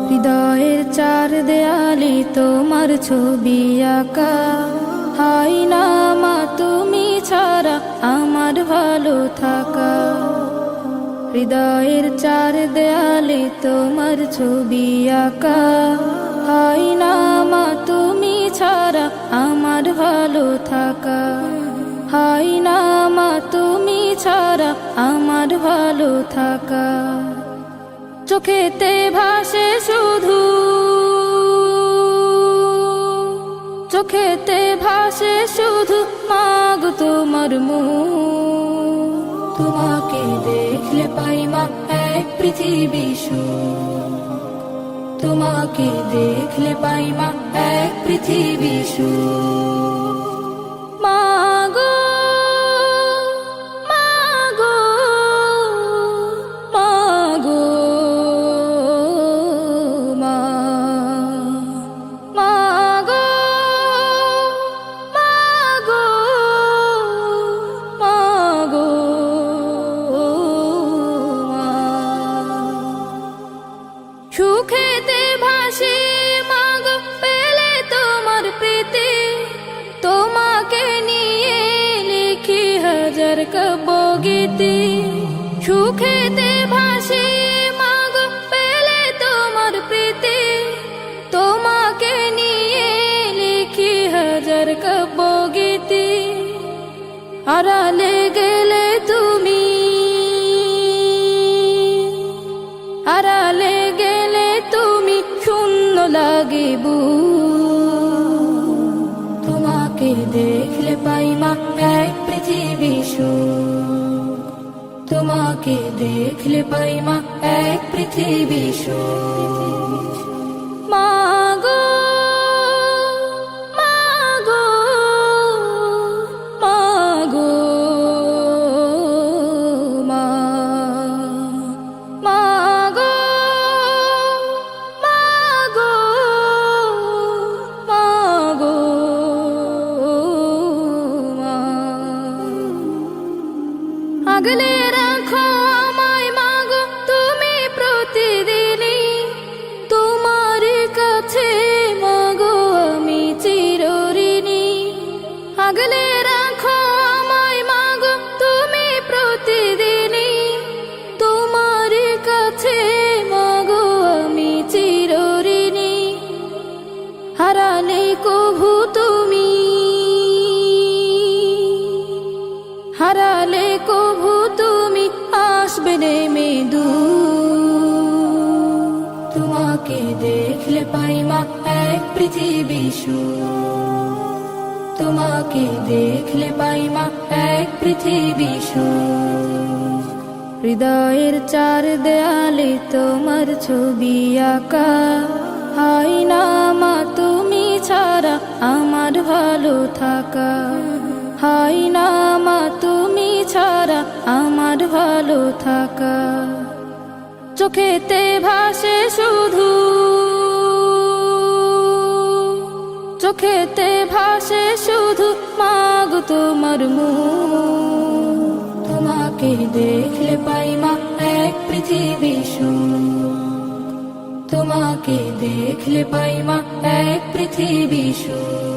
হৃদয়ের চার দেয়ালে তোমার ছবি আঁকা, হাই না মা তুমি ছাড়া আমার ভালো থাকা। হৃদয়ের চার দেয়ালে তোমার ছবি আঁকা, হাই না মা তুমি ছাড়া আমার ভালো থাকা। হাই না মা তুমি ছাড়া আমার ভালো থাকা। চোখেতে ভাসে শুধু, চোখেতে ভাসে শুধু মাগো তোমার মুখ। তোমাকে দেখলে পাই মা এক পৃথিবী সুখ। তোমাকে দেখলে পাই মা এক পৃথিবী সুখ। মাগো মাগো মাগো মা, মাগো মাগো মাগো মা। সুখেতে ভাসি মাগো পেলে তোমার প্রীতি, তোমাকে নিয়ে লিখি হাজার কাব্যগীতি। সুখেতে ভাসি মাগো পেলে তোমার প্রীতি, তোমাকে নিয়ে লিখি হাজার কাব্যগীতি। আড়ালে গেলে তুমি, আড়ালে গেলে তুমি শূন্য লাগে বুক। তোমাকে দেখলে পাই মা এক পৃথিবী সুখ। তোমাকে দেখলে পাই মা এক পৃথিবী সুখ। মাগো মাগো মাগো মা, মাগো মাগো মাগো মা। আগলে রাখো আমায় মাগো তুমি প্রতিদিনই, তোমার কাছে মাগো আমি চিরঋণী। আগলে রাখো আমায় মাগো তুমি প্রতিদিনই, তোমার কাছে মাগো আমি চিরঋণী। হারালে কভু তুমি, হারালে কভু তুমি আসবে নেমে দূর। তোমাকে দেখলে পাই মা এক পৃথিবী সুখ। তোমাকে দেখলে পাই মা এক পৃথিবী সুখ। হৃদয়ের চার দেয়ালে তোমার ছবি আঁকা, হাই না মা তুমি ছাড়া আমার ভালো থাকা। হাই না মা তুমি ছাড়া আমার ভালো থাকা। চোখেতে ভাসে শুধু, চোখেতে ভাসে শুধু মাগো তোমার মুখ। তোমাকে দেখলে পাই মা এক পৃথিবী সুখ। তোমাকে দেখলে পাই মা এক পৃথিবী সুখ।